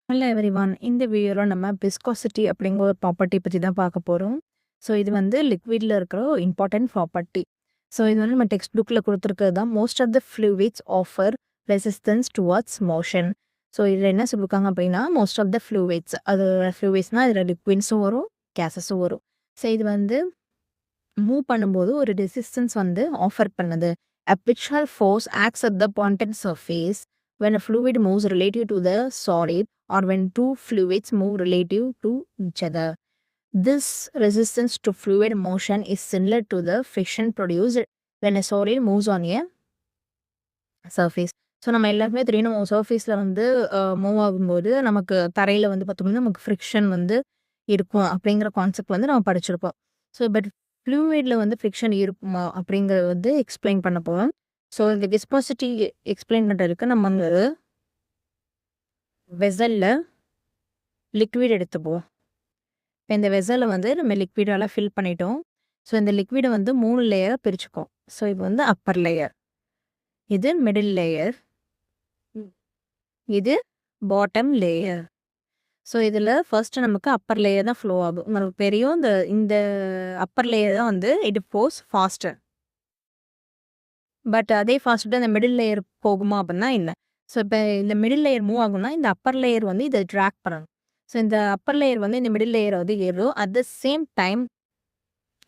Hello everyone. இந்த வீடியோல நம்ம விஸ்காசிட்டி அப்படிங்கிற ஒரு ப்ராப்பர்ட்டி பத்தி தான் பார்க்க போறோம். ஸோ இது வந்து லிக்விட்ல இருக்கிற ஒரு இம்பார்ட்டன்ட் ப்ராப்பர்ட்டி. ஸோ இது வந்து நம்ம டெக்ஸ்ட் புக்ல குடுத்துருக்கிறது தான். Most of the fluids offer resistance towards motion. So இதில் என்ன சொல்லியிருக்காங்க அப்படின்னா, மோஸ்ட் ஆஃப் த ஃப்ளூயிட்ஸ் அது ஃப்ளூயிட்ஸ்னா இதில் லிக்விட்ஸும் வரும், கேஸஸும் வரும். ஸோ இது வந்து மூவ் பண்ணும்போது ஒரு ரெசிஸ்டன்ஸ் வந்து ஆஃபர் பண்ணுது. A picture force acts at the pointed surface when a fluid moves relative to the solid or when two fluids move relative to each other. This resistance to fluid motion is similar to the friction produced when a solid moves on a surface. So நம்ம எல்லாருமே தெரியும், நம்ம சர்ஃபேஸில் வந்து move ஆகும்போது நமக்கு தரையில் வந்து பார்த்தோம்னா நமக்கு ஃப்ரிக்ஷன் வந்து இருக்கும் அப்படிங்கிற கான்செப்ட் வந்து நம்ம படிச்சிருப்போம். ஸோ பட் ஃப்ளூயிடில் வந்து ஃப்ரிக்ஷன் இருக்குமா அப்படிங்கிறத வந்து எக்ஸ்பிளைன் பண்ண போகிறோம். ஸோ இந்த விஸ்காசிட்டி எக்ஸ்பிளைன் பண்ணுறதுக்கு நம்ம வந்து வெசலில் லிக்விட் எடுத்துப்போம். இப்போ இந்த வெசலை வந்து நம்ம லிக்விடால் ஃபில் பண்ணிட்டோம். ஸோ இந்த லிக்விடை வந்து 3 லேயராக பிரிச்சுக்கோம். ஸோ இது வந்து அப்பர் லேயர், இது மிடில் லேயர், இது பாட்டம் லேயர். ஸோ இதில் ஃபர்ஸ்ட்டு நமக்கு அப்பர் லேயர் தான் ஃப்ளோ ஆகும். நமக்கு தெரியும் இந்த அப்பர் லேயர் தான் வந்து இட் போஸ் ஃபாஸ்டர். பட் அதே ஃபாஸ்ட்டு இந்த மிடில் லேயர் போகுமா அப்படின்னா இல்லை. ஸோ இப்போ இந்த மிடில் லேயர் மூவ் ஆகும்னா இந்த அப்பர் லேயர் வந்து இதை ட்ராக் பண்ணணும். ஸோ இந்த அப்பர் லேயர் வந்து இந்த மிடில் லேயரை வந்து ஏறும். அட் த சேம் டைம்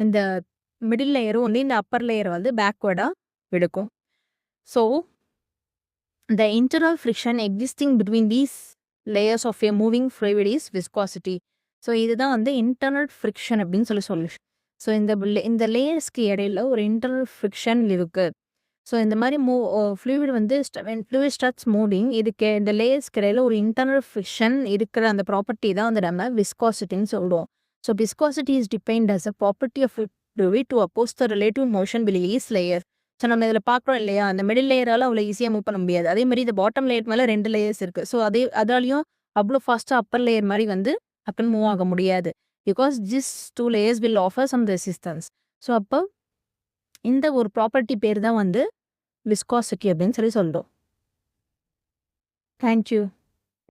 இந்த மிடில் லேயரும் வந்து இந்த அப்பர் லேயரை வந்து பேக்வேர்டாக எடுக்கும். So the internal friction existing between these layers of a moving fluid is viscosity. So இதுதான் வந்து இன்டர்னல் ஃப்ரிக்ஷன் அப்படின்னு சொல்லுவோம். ஸோ இந்த லேயர்ஸ்க்கு இடையில ஒரு இன்டர்னல் ஃப்ரிக்ஷன் இருக்கு. ஸோ இந்த மாதிரி ஃப்ளூயிட் வந்து ஃப்ளூயிட் ஸ்டார்ட்ஸ் மூவிங், இதுக்கு இந்த லேயர்ஸ்க்கு இடையில ஒரு இன்டர்னல் ஃப்ரிக்ஷன் இருக்கிற அந்த ப்ராப்பர்ட்டி தான் வந்து நம்ம விஸ்காசிட்டின்னு சொல்லுவோம். So viscosity is depend as a property of fluid to oppose the relative motion bill is layer. So நம்ம இதில் பார்க்குறோம் இல்லையா, அந்த மிடில் லேயரால் அவ்வளோ ஈஸியாக மூவ் பண்ண முடியாது. அதே மாதிரி இந்த பாட்டம் லேயர் மேலே 2 லேயர்ஸ் இருக்குது. ஸோ அதாலையும் அவ்வளோ ஃபாஸ்ட்டாக அப்பர் லேயர் மாதிரி வந்து டக்குன்னு மூவ் ஆக முடியாது. Because this 2 layers will offer some resistance. So அப்போ இந்த ஒரு ப்ராப்பர்ட்டி பேர் தான் வந்து விஸ்காசிட்டி அப்படின்னு சொல்லி சொல்கிறோம். தேங்க்யூ.